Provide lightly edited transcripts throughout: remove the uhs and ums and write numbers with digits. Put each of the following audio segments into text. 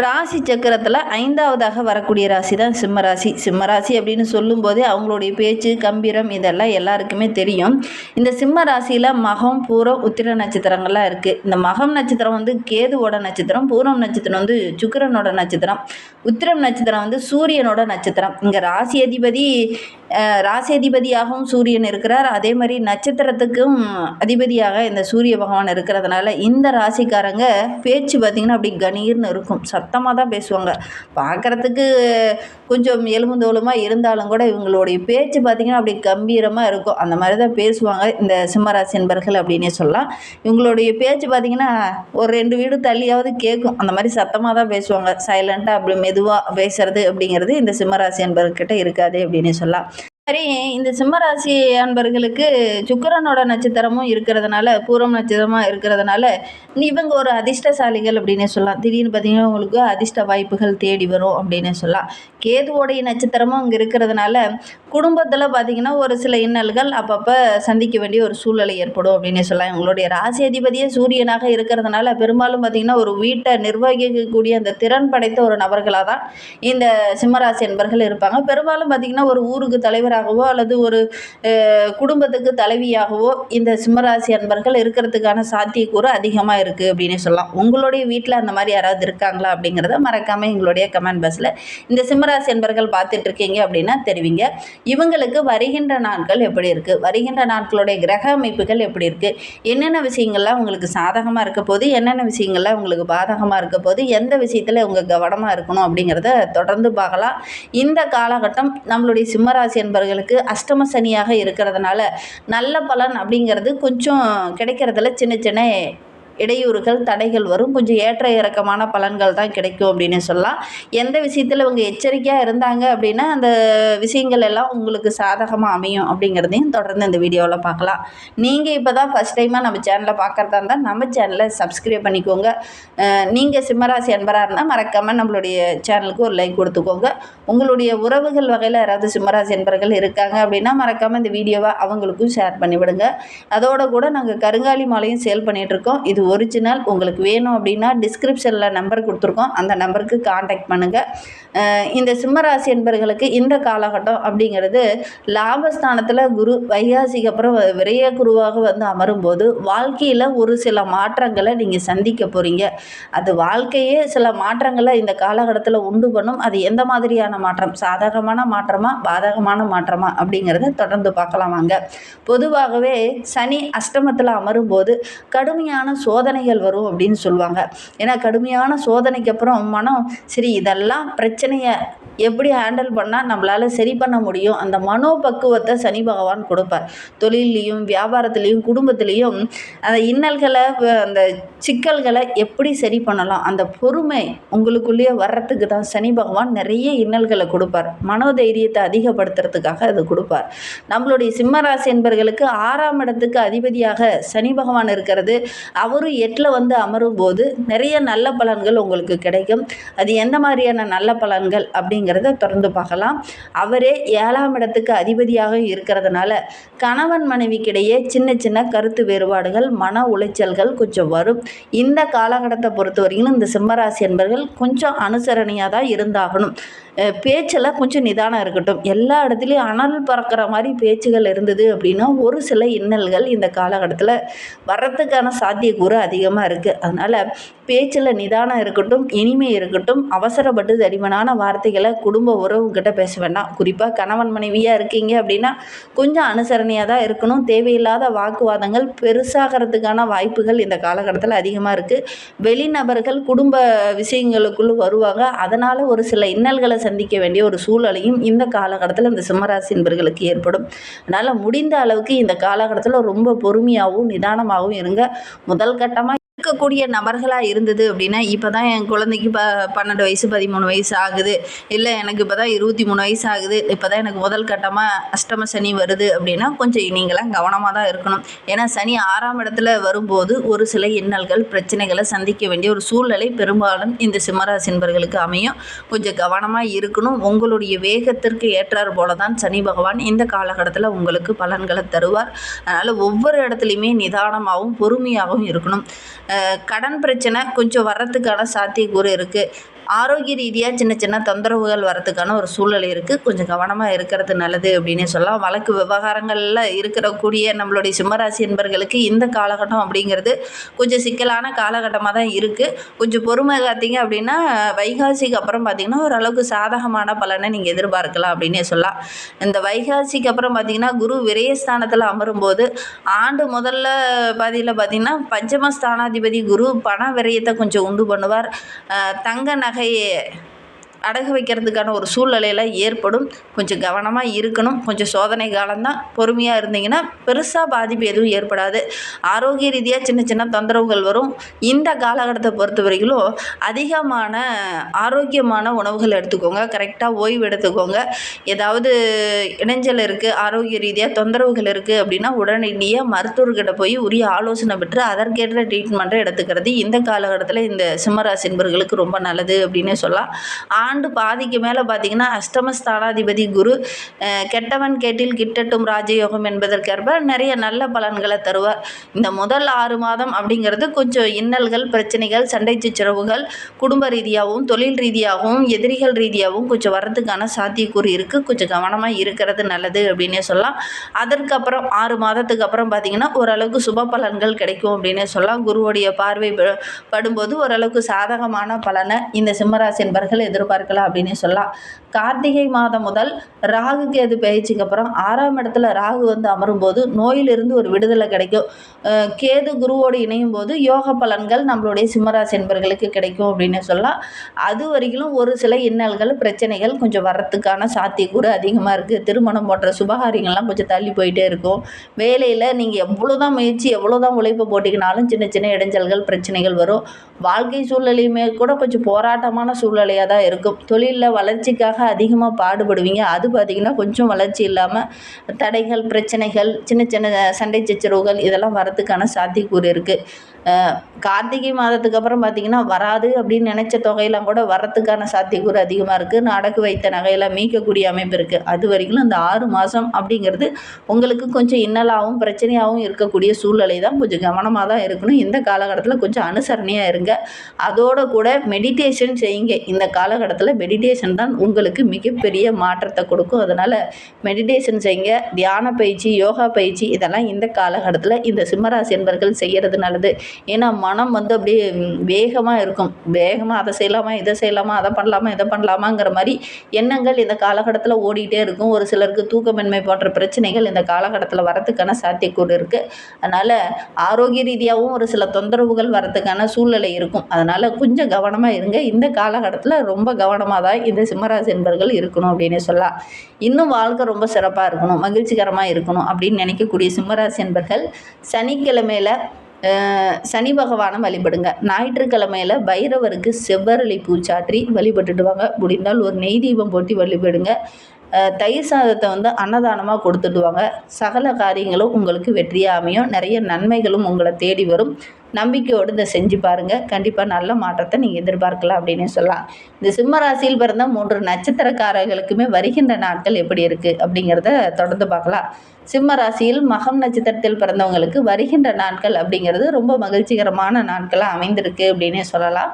ராசி சக்கரத்தில் 5வதாக வரக்கூடிய ராசி தான் சிம்மராசி. சிம்மராசி அப்படின்னு சொல்லும்போதே அவங்களுடைய பேச்சு கம்பீரம் இதெல்லாம் எல்லாருக்குமே தெரியும். இந்த சிம்ம ராசியில் மகம் பூரம் உத்திர நட்சத்திரங்கள்லாம் இருக்குது. இந்த மகம் நட்சத்திரம் வந்து கேதுவோட நட்சத்திரம், பூரம் நட்சத்திரம் வந்து சுக்கிரனோட நட்சத்திரம், உத்திரம் நட்சத்திரம் வந்து சூரியனோட நட்சத்திரம். இங்கே ராசி அதிபதியாகவும் சூரியன் இருக்கிறார். அதே மாதிரி நட்சத்திரத்துக்கும் அதிபதியாக இந்த சூரிய பகவான் இருக்கிறதுனால இந்த ராசிக்காரங்க பேச்சு பார்த்திங்கன்னா அப்படி கணீர்னு இருக்கும். சத்தமாக தான் பேசுவாங்க. பார்க்குறதுக்கு கொஞ்சம் எலும்புந்தோலுமாக இருந்தாலும் கூட இவங்களுடைய பேச்சு பார்த்திங்கன்னா அப்படி கம்பீரமாக இருக்கும். அந்த மாதிரி தான் பேசுவாங்க இந்த சிம்மராசி என்பர்கள் அப்படின்னே சொல்லலாம். இவங்களுடைய பேச்சு பார்த்திங்கன்னா ஒரு 2 வீடு தள்ளியாவது கேட்கும். அந்த மாதிரி சத்தமாக தான் பேசுவாங்க. சைலண்ட்டாக அப்படி மெதுவாக பேசுறது அப்படிங்கிறது இந்த சிம்மராசி என்பர்கிட்ட இருக்காது அப்படின்னே சொல்லலாம். சரி, இந்த சிம்மராசி அன்பர்களுக்கு சுக்கிரனோட நட்சத்திரமும் இருக்கிறதுனால, பூரம் நட்சத்திரமாக இருக்கிறதுனால இவங்க ஒரு அதிர்ஷ்டசாலிகள் அப்படின்னே சொல்லலாம். திடீர்னு பார்த்தீங்கன்னா உங்களுக்கு அதிர்ஷ்ட வாய்ப்புகள் தேடி வரும் அப்படின்னே சொல்லலாம். கேதுவோடைய நட்சத்திரமும் அங்கே இருக்கிறதுனால குடும்பத்தில் பார்த்திங்கன்னா ஒரு சில இன்னல்கள் அப்பப்போ சந்திக்க வேண்டிய ஒரு சூழ்நிலை ஏற்படும் அப்படின்னே சொல்லலாம். இவங்களுடைய ராசி அதிபதியே சூரியனாக இருக்கிறதுனால பெரும்பாலும் பார்த்திங்கன்னா ஒரு வீட்டை நிர்வகிக்கக்கூடிய அந்த திறன் படைத்த ஒரு நபர்களாக தான் இந்த சிம்மராசி என்பர்கள் இருப்பாங்க. பெரும்பாலும் பார்த்திங்கன்னா ஒரு ஊருக்கு தலைவராகவோ அல்லது ஒரு குடும்பத்துக்கு தலைவியாகவோ இந்த சிம்மராசி அன்பர்கள் இருக்கிறதுக்கான சாத்தியக்கூறு அதிகமாக இருக்குது அப்படின்னே சொல்லலாம். உங்களுடைய வீட்டில் அந்த மாதிரி யாராவது இருக்காங்களா அப்படிங்கிறத மறக்காமல் எங்களுடைய கமெண்ட் பாக்ஸில் இந்த சிம்மராசி அன்பர்கள் பார்த்துட்டு இருக்கீங்க அப்படின்னா தெரிவிங்க. இவங்களுக்கு வருகின்ற நாட்கள் எப்படி இருக்குது, வருகின்ற நாட்களுடைய கிரக அமைப்புகள் எப்படி இருக்குது, என்னென்ன விஷயங்கள்லாம் உங்களுக்கு சாதகமாக இருக்க போது, என்னென்ன விஷயங்கள்லாம் உங்களுக்கு பாதகமாக இருக்க போது, எந்த விஷயத்தில் உங்கள் கவனமாக இருக்கணும் அப்படிங்கிறத தொடர்ந்து பார்க்கலாம். இந்த காலகட்டம் நம்மளுடைய சிம்மராசி என்பர்களுக்கு அஷ்டம சனியாக இருக்கிறதுனால நல்ல பலன் அப்படிங்கிறது கொஞ்சம் கிடைக்கிறதுல சின்ன சின்ன இடையூறுகள் தடைகள் வரும். கொஞ்சம் ஏற்ற இறக்கமான பலன்கள் தான் கிடைக்கும் அப்படின்னு சொல்லலாம். எந்த விஷயத்தில் இவங்க எச்சரிக்கையாக இருந்தாங்க அப்படின்னா அந்த விஷயங்கள் எல்லாம் உங்களுக்கு சாதகமாக அமையும் அப்படிங்கிறதையும் தொடர்ந்து இந்த வீடியோவில் பார்க்கலாம். நீங்கள் இப்போ தான் ஃபஸ்ட் டைமாக நம்ம சேனலை பார்க்குறதா இருந்தால் நம்ம சேனலை சப்ஸ்கிரைப் பண்ணிக்கோங்க. நீங்கள் சிம்மராசி அன்பராக இருந்தால் மறக்காமல் நம்மளுடைய சேனலுக்கு ஒரு லைக் கொடுத்துக்கோங்க. உங்களுடைய உறவுகள் வகையில் யாராவது சிம்மராசி அன்பர்கள் இருக்காங்க அப்படின்னா மறக்காமல் இந்த வீடியோவை அவங்களுக்கும் ஷேர் பண்ணிவிடுங்க. அதோட கூட நாங்கள் கருங்காலி மாலையும் சேல் பண்ணிகிட்ருக்கோம். இது ஒரிஜினல். உங்களுக்கு வேணும் அப்படின்னா டிஸ்கிரிப்ஷனில் நம்பர் கொடுத்துருக்கோம். அந்த நம்பருக்கு காண்டாக்ட் பண்ணுங்கள். இந்த சிம்மராசி என்பர்களுக்கு இந்த காலகட்டம் அப்படிங்கிறது லாபஸ்தானத்தில் குரு வைகாசிக்கு அப்புறம் விரைய குருவாக வந்து அமரும்போது வாழ்க்கையில் ஒரு சில மாற்றங்களை நீங்கள் சந்திக்க போகிறீங்க. அது வாழ்க்கையே சில மாற்றங்களை இந்த காலகட்டத்தில் உண்டு பண்ணும். அது எந்த மாதிரியான மாற்றம், சாதகமான மாற்றமா பாதகமான மாற்றமா அப்படிங்கிறத தொடர்ந்து பார்க்கலாம் வாங்க. பொதுவாகவே சனி அஷ்டமத்தில் அமரும்போது கடுமையான சோதனைகள் வரும் அப்படின்னு சொல்லுவாங்க. ஏன்னா கடுமையான சோதனைக்கு அப்புறம் மனம் சரி இதெல்லாம் பிரச்சனையை எப்படி ஹேண்டில் பண்ணால் நம்மளால் சரி பண்ண முடியும், அந்த மனோபக்குவத்தை சனி பகவான் கொடுப்பார். தொழிலையும் வியாபாரத்துலேயும் குடும்பத்துலேயும் அந்த இன்னல்களை அந்த சிக்கல்களை எப்படி சரி பண்ணலாம், அந்த பொறுமை உங்களுக்குள்ளேயே வர்றதுக்கு தான் சனி பகவான் நிறைய இன்னல்களை கொடுப்பார். மனோதைரியத்தை அதிகப்படுத்துறதுக்காக அது கொடுப்பார். நம்மளுடைய சிம்மராசி என்பர்களுக்கு 6ஆம் இடத்துக்கு அதிபதியாக சனி பகவான் இருக்கிறது. அவரும் 8ல் வந்து அமரும் போது நிறைய நல்ல பலன்கள் உங்களுக்கு கிடைக்கும். அது எந்த மாதிரியான நல்ல பலன்கள் அப்படிங்கிறத தொடர்ந்து பார்க்கலாம். அவரே 7ஆம் இடத்துக்கு அதிபதியாக இருக்கிறதுனால கணவன் மனைவிக்கிடையே சின்ன சின்ன கருத்து வேறுபாடுகள் மன உளைச்சல்கள் கொஞ்சம் வரும். இந்த காலகட்டத்தை பொறுத்த வரைக்கும் இந்த சிம்மராசி என்பர்கள் கொஞ்சம் அனுசரணையாக தான் இருந்தாகணும். பேச்சில் கொஞ்சம் நிதானம் இருக்கட்டும். எல்லா இடத்துலையும் அனல் பறக்கிற மாதிரி பேச்சுகள் இருந்தது அப்படின்னா ஒரு சில இன்னல்கள் இந்த காலகட்டத்தில் வர்றதுக்கான சாத்தியக்கூறு அதிகமாக இருக்குது. அதனால் பேச்சில் நிதானம் இருக்கட்டும், இனிமை இருக்கட்டும். அவசரப்பட்டு தடிமனான வார்த்தைகளை குடும்ப உறவுகிட்ட பேச வேண்டாம். குறிப்பாக கணவன் மனைவியாக இருக்கீங்க அப்படின்னா கொஞ்சம் அனுசரணையாக தான் இருக்கணும். தேவையில்லாத வாக்குவாதங்கள் பெருசாகிறதுக்கான வாய்ப்புகள் இந்த காலகட்டத்தில் அதிகமாக இருக்குது. வெளிநபர்கள் குடும்ப விஷயங்களுக்குள்ளே வருவாங்க. அதனால் ஒரு சில இன்னல்களை சந்திக்க வேண்டிய ஒரு சூழலையும் இந்த காலகட்டத்தில் இந்த சிம்மராசி என்பர்களுக்கு ஏற்படும். அதனால் முடிந்த அளவுக்கு இந்த காலகட்டத்தில் ரொம்ப பொறுமையாகவும் நிதானமாகவும் இருங்க. முதல் கட்டமாக இருக்கக்கூடிய நபர்களாக இருந்தது அப்படின்னா இப்போ தான் என் குழந்தைக்கு 12 வயசு 13 வயசு ஆகுது, இல்லை எனக்கு இப்போ தான் 23 வயசு ஆகுது, இப்போ தான் எனக்கு முதல் கட்டமாக அஷ்டம சனி வருது அப்படின்னா கொஞ்சம் நீங்களாம் கவனமாக தான் இருக்கணும். ஏன்னா சனி 6ஆம் இடத்துல வரும்போது ஒரு சில இன்னல்கள் பிரச்சனைகளை சந்திக்க வேண்டிய ஒரு சூழ்நிலை பெரும்பாலும் இந்த சிம்மராசி என்பர்களுக்கு அமையும். கொஞ்சம் கவனமாக இருக்கணும். உங்களுடைய வேகத்திற்கு ஏற்றார் போல தான் சனி பகவான் இந்த காலகட்டத்தில் உங்களுக்கு பலன்களை தருவார். அதனால் ஒவ்வொரு இடத்துலையுமே நிதானமாகவும் பொறுமையாகவும் இருக்கணும். கடன் பிரச்சனை கொஞ்சம் வர்றதுக்கான சாத்தியக்கூறு இருக்குது. ஆரோக்கிய ரீதியாக சின்ன சின்ன தொந்தரவுகள் வரத்துக்கான ஒரு சூழ்நிலை இருக்குது. கொஞ்சம் கவனமாக இருக்கிறது நல்லது அப்படின்னே சொல்லலாம். வழக்கு விவகாரங்களில் இருக்கக்கூடிய நம்மளுடைய சிம்மராசி என்பர்களுக்கு இந்த காலகட்டம் அப்படிங்கிறது கொஞ்சம் சிக்கலான காலகட்டமாக தான் இருக்குது. கொஞ்சம் பொறுமை காத்தீங்க அப்படின்னா வைகாசிக்கு அப்புறம் பார்த்திங்கன்னா ஓரளவுக்கு சாதகமான பலனை நீங்கள் எதிர்பார்க்கலாம் அப்படின்னே சொல்லலாம். இந்த வைகாசிக்கு அப்புறம் பார்த்திங்கன்னா குரு விரயஸ்தானத்தில் அமரும்போது ஆண்டு முதல்ல பாதியில் பார்த்திங்கன்னா பஞ்சமஸ்தானாதிபதி குரு பண விரயத்தை கொஞ்சம் உண்டு பண்ணுவார். தங்க நகையை அடகு வைக்கிறதுக்கான ஒரு சூழ்நிலையில் ஏற்படும். கொஞ்சம் கவனமாக இருக்கணும். கொஞ்சம் சோதனை காலம்தான். பொறுமையாக இருந்தீங்கன்னா பெருசாக பாதிப்பு எதுவும் ஏற்படாது. ஆரோக்கிய ரீதியாக சின்ன சின்ன தொந்தரவுகள் வரும். இந்த காலகட்டத்தை பொறுத்த வரைக்கும் அதிகமான ஆரோக்கியமான உணவுகள் எடுத்துக்கோங்க. கரெக்டாக ஓய்வு எடுத்துக்கோங்க. ஏதாவது இடைஞ்சல் இருக்குது, ஆரோக்கிய ரீதியாக தொந்தரவுகள் இருக்குது அப்படின்னா உடனடியாக மருத்துவர்கிட்ட போய் உரிய ஆலோசனை பெற்று அதற்கேற்ற ட்ரீட்மெண்ட்டை எடுத்துக்கிறது இந்த காலகட்டத்தில் இந்த சிம்மராசி என்பவர்களுக்கு ரொம்ப நல்லது அப்படின்னு சொல்லலாம். ஆண்டு பாதிக்கு மேலே பார்த்திங்கன்னா அஷ்டமஸ்தானாதிபதி குரு கெட்டவன் கேட்டில் கிட்டட்டும் ராஜயோகம் என்பதற்கேற்ப நிறைய நல்ல பலன்களை தருவார். இந்த முதல் 6 மாதம் அப்படிங்கிறது கொஞ்சம் இன்னல்கள், பிரச்சனைகள், சண்டை சச்சரவுகள் குடும்ப ரீதியாகவும் தொழில் ரீதியாகவும் எதிரிகள் ரீதியாகவும் கொஞ்சம் வரதுக்கான சாத்தியக்கூறு இருக்குது. கொஞ்சம் கவனமாக இருக்கிறது நல்லது அப்படின்னே சொல்லலாம். அதற்கப்புறம் 6 மாதத்துக்கு அப்புறம் பார்த்திங்கன்னா ஓரளவுக்கு சுப பலன்கள் கிடைக்கும் அப்படின்னே சொல்லலாம். குருவுடைய பார்வை படும்போது ஓரளவுக்கு சாதகமான பலனை இந்த சிம்மராசி என்பர்கள் எதிர்பார்க்கலாம் அப்படின்னு சொல்லலாம். கார்த்திகை மாதம் முதல் ராகு கேது பயிற்சிக்கு அப்புறம் 6ஆம் இடத்துல ராகு வந்து அமரும்போது நோயிலிருந்து ஒரு விடுதலை கிடைக்கும். கேது குருவோடு இணையும் போது யோக பலன்கள் நம்மளுடைய சிம்மராசி என்பர்களுக்கு கிடைக்கும் அப்படின்னு சொல்லலாம். அது வரைக்கும் ஒரு சில இன்னல்கள், பிரச்சனைகள் கொஞ்சம் வர்றதுக்கான சாத்தியக்கூறு அதிகமாக இருக்குது. திருமணம் போன்ற சுபகாரியங்கள்லாம் கொஞ்சம் தள்ளி போயிட்டே இருக்கும். வேலையில் நீங்கள் எவ்வளோதான் முயற்சி, எவ்வளோதான் உழைப்பு போட்டிங்கனாலும் சின்ன சின்ன இடைஞ்சல்கள், பிரச்சனைகள் வரும். வாழ்க்கை சூழ்நிலையுமே கூட கொஞ்சம் போராட்டமான சூழ்நிலையாக தான் இருக்கும். தொழிலில் வளர்ச்சிக்காக அதிகமாக பாடுபடுவீங்க. அது பார்த்திங்கன்னா கொஞ்சம் வளர்ச்சி இல்லாமல் தடைகள், பிரச்சனைகள், சின்ன சின்ன சண்டை சச்சரவுகள் இதெல்லாம் வரதுக்கான சாத்தியக்கூறு இருக்குது. கார்த்திகை மாதத்துக்கு அப்புறம் பார்த்திங்கன்னா வராது அப்படின்னு நினச்ச தொகையெல்லாம் கூட வரத்துக்கான சாத்தியக்கூறு அதிகமாக இருக்குது. அடகு வைத்த நகையெல்லாம் மீட்கக்கூடிய அமைப்பு இருக்குது. அது வரைக்கும் இந்த 6 மாதம் அப்படிங்கிறது உங்களுக்கு கொஞ்சம் இன்னலாகவும் பிரச்சனையாகவும் இருக்கக்கூடிய சூழ்நிலை தான். கொஞ்சம் கவனமாக தான் இருக்கணும். இந்த காலகட்டத்தில் கொஞ்சம் அனுசரணையாக இருங்க. அதோடு கூட மெடிடேஷன் செய்யுங்க. இந்த காலகட்டத்தில் மெடிடேஷன் தான் உங்களுக்கு மிகப்பெரிய மாற்றத்தை கொடுக்கும். அதனால் மெடிடேஷன் செய்யுங்க. தியான பயிற்சி, யோகா பயிற்சி இதெல்லாம் இந்த காலகட்டத்தில் இந்த சிம்மராசி என்பர்கள் செய்கிறது நல்லது. ஏன்னா மனம் வந்து அப்படியே வேகமாக இருக்கும். வேகமாக அதை செய்யலாமா, இதை செய்யலாமா, அதை பண்ணலாமா, இதை பண்ணலாமாங்கிற மாதிரி எண்ணங்கள் இந்த காலகட்டத்தில் ஓடிட்டே இருக்கும். ஒரு சிலருக்கு தூக்கமின்மை போன்ற பிரச்சனைகள் இந்த காலகட்டத்தில் வரத்துக்கான சாத்தியக்கூறு இருக்குது. அதனால் ஆரோக்கிய ரீதியாகவும் ஒரு சில தொந்தரவுகள் வரத்துக்கான சூழ்நிலை இருக்கும். அதனால் கொஞ்சம் கவனமாக இருங்க. இந்த காலகட்டத்தில் ரொம்ப கவனமாக தான் இந்த சிம்மராசி என்பர்கள் இருக்கணும் அப்படின்னு சொல்லலாம். இன்னும் வாழ்க்கை ரொம்ப சிறப்பாக இருக்கணும், மகிழ்ச்சிகரமாக இருக்கணும் அப்படின்னு நினைக்கக்கூடிய சிம்மராசி என்பர்கள் சனிக்கிழமையில் சனி பகவானை வழிபடுங்க. ஞாயிற்றுக்கிழமையில் பைரவருக்கு செவ்வரளி பூச்சாற்றி வழிபட்டுட்டு வாங்க. முடிந்தால் ஒரு நெய் தீபம் போட்டு வழிபடுங்க. தயிர் சாதத்தை வந்து அன்னதானமாக கொடுத்துடுவாங்க. சகல காரியங்களும் உங்களுக்கு வெற்றியாக அமையும். நிறைய நன்மைகளும் உங்களை தேடி வரும். நம்பிக்கையோடு இதை செஞ்சு பாருங்கள். கண்டிப்பாக நல்ல மாற்றத்தை நீங்கள் எதிர்பார்க்கலாம் அப்படின்னு சொல்லலாம். இந்த சிம்ம ராசியில் பிறந்த 3 நட்சத்திரக்காரர்களுக்குமே வருகின்ற நாட்கள் எப்படி இருக்குது அப்படிங்கிறத தொடர்ந்து பார்க்கலாம். சிம்ம ராசியில் மகம் நட்சத்திரத்தில் பிறந்தவங்களுக்கு வருகின்ற நாட்கள் அப்படிங்கிறது ரொம்ப மகிழ்ச்சிகரமான நாட்களாக அமைந்திருக்கு அப்படின்னே சொல்லலாம்.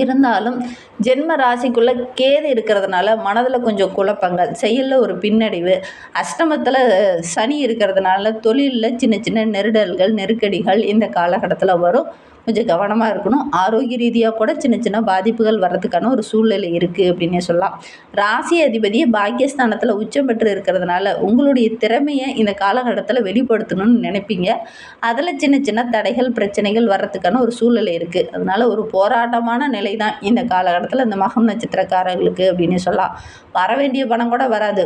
இருந்தாலும் ஜென்ம ராசிக்குள்ளே கேது இருக்கிறதுனால மனதில் கொஞ்சம் குழப்பங்கள், செயலில் ஒரு பின்னடைவு, அஷ்டமத்தில் சனி இருக்கிறதுனால தொழிலில் சின்ன சின்ன நெருடல்கள், நெருக்கடிகள் இந்த காலகட்டத்தில் வரும். கொஞ்சம் கவனமாக இருக்கணும். ஆரோக்கிய ரீதியாக கூட சின்ன சின்ன பாதிப்புகள் வர்றதுக்கான ஒரு சூழ்நிலை இருக்குது அப்படின்னே சொல்லலாம். ராசி அதிபதியை பாக்கியஸ்தானத்தில் உச்சம் பெற்று இருக்கிறதுனால உங்களுடைய திறமையை இந்த காலகட்டத்தில் வெளிப்படுத்தணும்னு நினைப்பீங்க. அதில் சின்ன சின்ன தடைகள், பிரச்சனைகள் வர்றதுக்கான ஒரு சூழ்நிலை இருக்குது. அதனால் ஒரு போராட்டமான நிலை தான் இந்த காலகட்டத்தில் இந்த மகம் நட்சத்திரக்காரர்களுக்கு அப்படின்னு சொல்லலாம். வர வேண்டிய பணம் கூட வராது.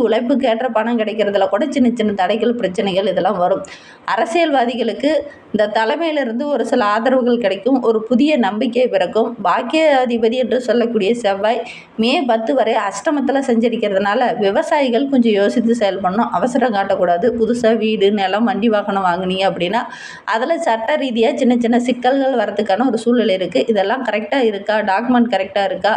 உழைப்புக்கு ஏற்ற பணம் கிடைக்கிறதுல கூட சின்ன சின்ன தடைகள், பிரச்சனைகள் இதெல்லாம் வரும். அரசியல்வாதிகளுக்கு இந்த தலைமையிலிருந்து ஒரு சில ஆதரவுகள் கிடைக்கும். ஒரு புதிய நம்பிக்கை பிறக்கும். பாக்கியாதிபதி என்று சொல்லக்கூடிய செவ்வாய் மே 10 வரை அஷ்டமத்தில் சஞ்சரிக்கிறதுனால விவசாயிகள் கொஞ்சம் யோசித்து செயல்படணும். அவசரம் காட்டக்கூடாது. புதுசாக வீடு, நிலம், வண்டி வாகனம் வாங்கினீங்க அப்படின்னா அதில் சட்ட ரீதியாக சின்ன சின்ன சிக்கல்கள் வரதுக்கான ஒரு சூழ்நிலை இருக்குது. இதெல்லாம் கரெக்டாக இருக்கா, டாக்குமெண்ட் கரெக்டாக இருக்கா,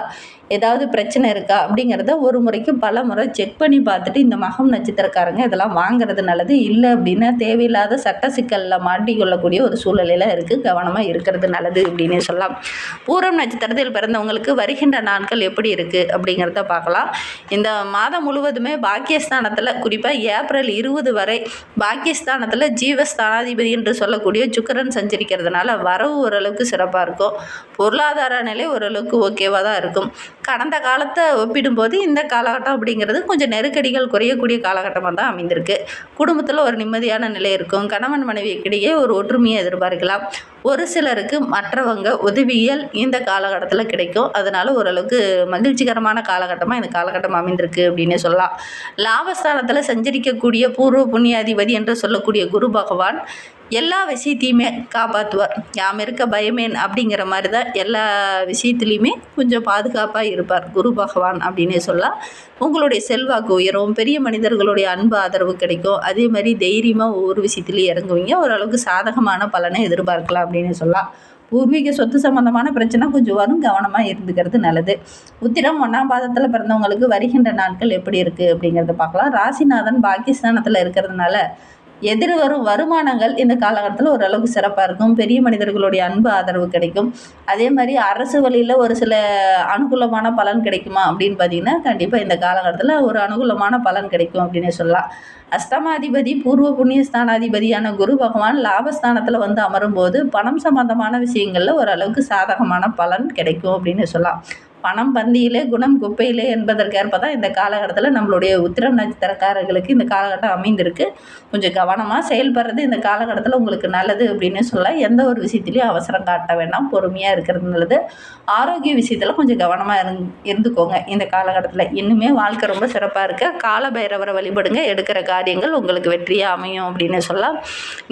ஏதாவது பிரச்சனை இருக்கா அப்படிங்கிறத ஒரு முறைக்கு பல முறை செக் பண்ணி பார்த்துட்டு இந்த மகம் நட்சத்திரக்காரங்க இதெல்லாம் வாங்குறது நல்லது. இல்லை அப்படின்னா தேவையில்லாத சட்ட சிக்கலில் மாட்டிக்கொள்ளக்கூடிய ஒரு சூழ்நிலையில் இருக்குது. கவனமாக இருக்கிறது நல்லது அப்படின்னே சொல்லலாம். பூரம் நட்சத்திரத்தில் பிறந்தவங்களுக்கு வருகின்ற நாட்கள் எப்படி இருக்குது அப்படிங்கிறத பார்க்கலாம். இந்த மாதம் முழுவதுமே பாக்கியஸ்தானத்தில் குறிப்பாக ஏப்ரல் 20 வரை பாக்கியஸ்தானத்தில் ஜீவஸ்தானாதிபதி என்று சொல்லக்கூடிய சுக்கிரன் சஞ்சரிக்கிறதுனால வரவு ஓரளவுக்கு சிறப்பாக இருக்கும். பொருளாதார நிலை ஓரளவுக்கு ஓகேவாக தான் இருக்கும். கடந்த காலத்தை ஒப்பிடும்போது இந்த காலகட்டம் அப்படிங்கிறது கொஞ்சம் நெருக்கடிகள் குறையக்கூடிய காலகட்டமாக தான் அமைந்திருக்கு. குடும்பத்தில் ஒரு நிம்மதியான நிலை இருக்கும். கணவன் மனைவிக்கிடையே ஒரு ஒற்றுமையை எதிர்பார்க்கலாம். ஒரு சிலருக்கு மற்றவங்க உதவியல் இந்த காலகட்டத்தில் கிடைக்கும். அதனால் ஓரளவுக்கு மகிழ்ச்சிகரமான காலகட்டமாக இந்த காலகட்டம் அமைந்திருக்கு அப்படின்னு சொல்லலாம். லாபஸ்தானத்தில் சஞ்சரிக்கக்கூடிய பூர்வ புண்ணியாதிபதி என்று சொல்லக்கூடிய குரு பகவான் எல்லா விஷயத்தையுமே காப்பாற்றுவார். யாம் இருக்க பயமேன் அப்படிங்கிற மாதிரி தான் எல்லா விஷயத்துலையுமே கொஞ்சம் பாதுகாப்பாக இருப்பார் குரு பகவான் அப்படின்னே சொல்லலாம். உங்களுடைய செல்வாக்கு உயரும். பெரிய மனிதர்களுடைய அன்பு ஆதரவு கிடைக்கும். அதே மாதிரி தைரியமாக ஒவ்வொரு விஷயத்துலையும் இறங்குவீங்க. ஓரளவுக்கு சாதகமான பலனை எதிர்பார்க்கலாம் அப்படின்னு சொல்லலாம். பூர்வீக சொத்து சம்பந்தமான பிரச்சனை கொஞ்சம் வரும். கவனமாக இருந்துக்கிறது நல்லது. உத்திரம் 1ஆம் பாதத்தில் பிறந்தவங்களுக்கு வருகின்ற நாட்கள் எப்படி இருக்குது அப்படிங்கிறத பார்க்கலாம். ராசிநாதன் பாகிஸ்தானத்தில் இருக்கிறதுனால எதிர்வரும் வருமானங்கள் இந்த காலகட்டத்தில் ஓரளவுக்கு சிறப்பாக இருக்கும். பெரிய மனிதர்களுடைய அன்பு ஆதரவு கிடைக்கும். அதே மாதிரி அரசு வழியில் ஒரு சில அனுகூலமான பலன் கிடைக்குமா அப்படின்னு பார்த்தீங்கன்னா கண்டிப்பாக இந்த காலகட்டத்தில் ஒரு அனுகூலமான பலன் கிடைக்கும் அப்படின்னே சொல்லலாம். அஷ்டமாதிபதி பூர்வ புண்ணியஸ்தானாதிபதியான குரு பகவான் லாபஸ்தானத்தில் வந்து அமரும்போது பணம் சம்பந்தமான விஷயங்களில் ஓரளவுக்கு சாதகமான பலன் கிடைக்கும் அப்படின்னு சொல்லலாம். பணம் பந்தியிலே குணம் குப்பையிலே என்பதற்கேற்ப தான் இந்த காலகட்டத்தில் நம்மளுடைய உத்திரம் நட்சத்திரக்காரர்களுக்கு இந்த காலகட்டம் அமைந்திருக்கு. கொஞ்சம் கவனமாக செயல்படுறது இந்த காலகட்டத்தில் உங்களுக்கு நல்லது அப்படின்னு சொல்லலாம். எந்த ஒரு விஷயத்துலையும் அவசரம் காட்ட வேண்டாம். பொறுமையாக இருக்கிறது நல்லது. ஆரோக்கிய விஷயத்தில் கொஞ்சம் கவனமாக இருந்துக்கோங்க இந்த காலகட்டத்தில். இன்னுமே வாழ்க்கை ரொம்ப சிறப்பாக இருக்க காலபைரவரை வழிபடுங்க. எடுக்கிற காரியங்கள் உங்களுக்கு வெற்றியாக அமையும் அப்படின்னு சொல்லலாம்.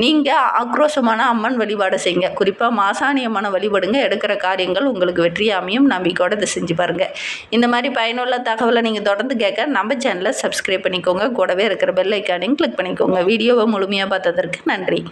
நீங்கள் ஆக்ரோஷமான அம்மன் வழிபாடு செய்யுங்க. குறிப்பாக மாசாணி அம்மனை வழிபடுங்க. எடுக்கிற காரியங்கள் உங்களுக்கு வெற்றியாக அமையும். நம்பிக்கையோட இதை செஞ்சு பாருங்கள். இந்த மாதிரி பயனுள்ள தகவலை நீங்கள் தொடர்ந்து கேட்க நம்ம சேனலை சப்ஸ்கிரைப் பண்ணிக்கோங்க. கூடவே இருக்கிற பெல் ஐக்கானையும் கிளிக் பண்ணிக்கோங்க. வீடியோவை முழுமையாக பார்த்ததற்கு நன்றி.